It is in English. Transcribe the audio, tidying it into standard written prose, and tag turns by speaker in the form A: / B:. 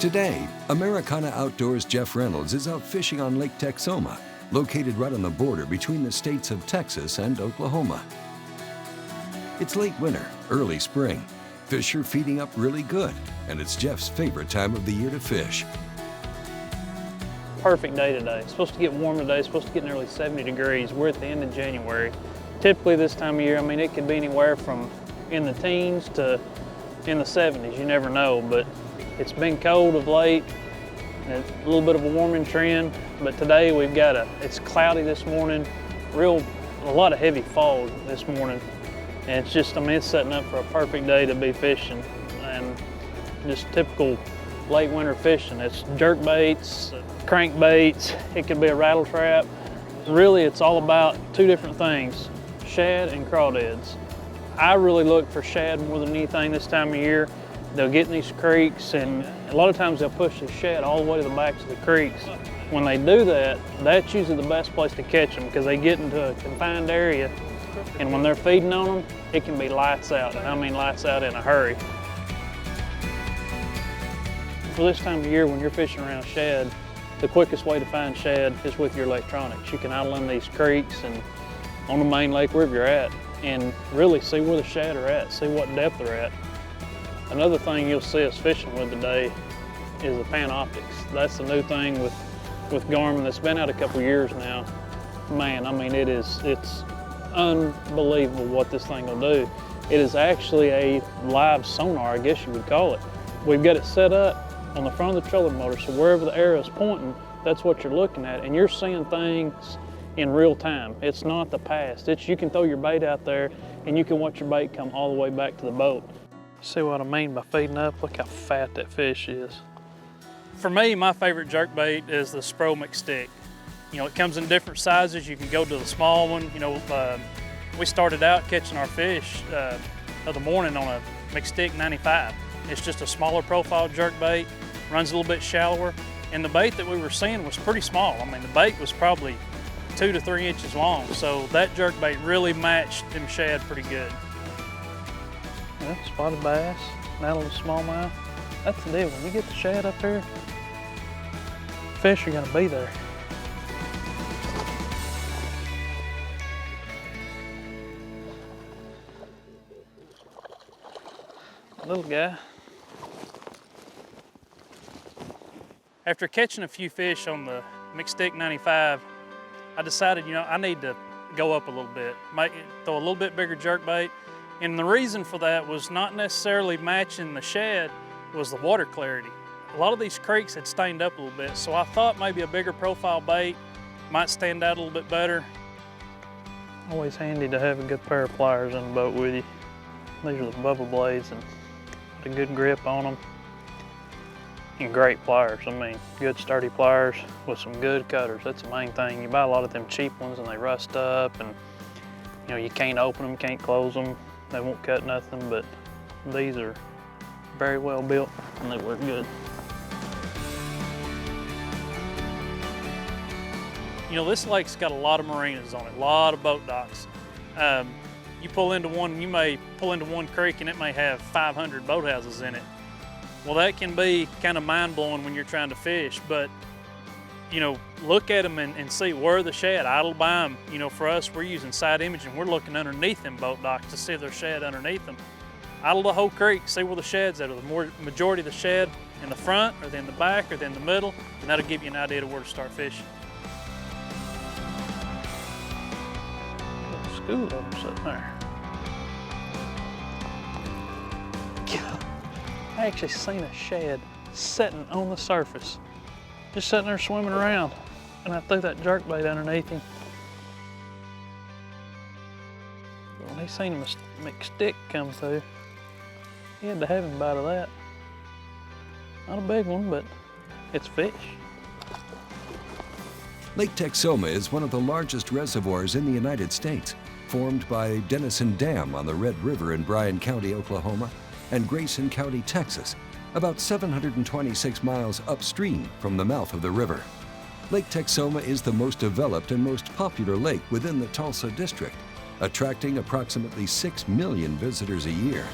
A: Today, Americana Outdoors' Jeff Reynolds is out fishing on Lake Texoma, located right on the border between the states of Texas and Oklahoma. It's late winter, early spring. Fish are feeding up really good, and it's Jeff's favorite time of the year to fish.
B: Perfect day today. It's supposed to get warm today. It's supposed to get nearly 70 degrees. We're at the end of January. Typically this time of year, I mean, it could be anywhere from in the teens to in the 70s. You never know, but it's been cold of late, and a little bit of a warming trend. But today we've got it's cloudy this morning, a lot of heavy fog this morning. And it's just, I mean, it's setting up for a perfect day to be fishing, and just typical late winter fishing. It's jerk baits, crankbaits, it could be a rattle trap. Really, it's all about two different things, shad and crawdads. I really look for shad more than anything this time of year. They'll get in these creeks, and a lot of times they'll push the shad all the way to the backs of the creeks. When they do that, that's usually the best place to catch them because they get into a confined area, and when they're feeding on them, it can be lights out, and I mean lights out in a hurry. For this time of year when you're fishing around shad, the quickest way to find shad is with your electronics. You can idle in these creeks and on the main lake, wherever you're at, and really see where the shad are at, see what depth they're at. Another thing you'll see us fishing with today is the Panoptics. That's the new thing with Garmin that's been out a couple years now. Man, I mean, it's unbelievable what this thing will do. It is actually a live sonar, I guess you would call it. We've got it set up on the front of the trolling motor, so wherever the arrow is pointing, that's what you're looking at, and you're seeing things in real time. It's not the past. You can throw your bait out there and you can watch your bait come all the way back to the boat. See what I mean by feeding up? Look how fat that fish is. For me, my favorite jerkbait is the Spro McStick. You know, it comes in different sizes. You can go to the small one. You know, we started out catching our fish of the morning on a McStick 95. It's just a smaller profile jerkbait, runs a little bit shallower, and the bait that we were seeing was pretty small. I mean, the bait was probably 2 to 3 inches long, so that jerkbait really matched them shad pretty good. Yeah, spotted bass, now a little smallmouth. That's the deal. When you get the shad up here, fish are gonna be there. Little guy. After catching a few fish on the McStick 95, I decided, you know, I need to go up a little bit, throw a little bit bigger jerkbait. And the reason for that was not necessarily matching the shad, was the water clarity. A lot of these creeks had stained up a little bit, so I thought maybe a bigger profile bait might stand out a little bit better. Always handy to have a good pair of pliers in the boat with you. These are the bubble blades, and a good grip on them. And great pliers. I mean, good sturdy pliers with some good cutters. That's the main thing. You buy a lot of them cheap ones and they rust up, and you know, you can't open them, can't close them. They won't cut nothing, but these are very well built and they work good. You know, this lake's got a lot of marinas on it, a lot of boat docks. You pull into one, you may pull into one creek and it may have 500 boathouses in it. Well, that can be kind of mind-blowing when you're trying to fish, but you know, look at them and see where the shad, idle by them. You know, for us, we're using side imaging. We're looking underneath them boat docks to see if there's shad underneath them. Idle the whole creek, see where the shad's at. Or the majority of the shad in the front, or in the back, or in the middle, and that'll give you an idea of where to start fishing. Little school of them sitting there. I actually seen a shad sitting on the surface, just sitting there swimming around, and I threw that jerkbait underneath him. But when he seen a McStick come through, he had to have him bite of that. Not a big one, but it's fish.
A: Lake Texoma is one of the largest reservoirs in the United States, formed by Denison Dam on the Red River in Bryan County, Oklahoma, and Grayson County, Texas, about 726 miles upstream from the mouth of the river. Lake Texoma is the most developed and most popular lake within the Tulsa district, attracting approximately 6 million visitors a year.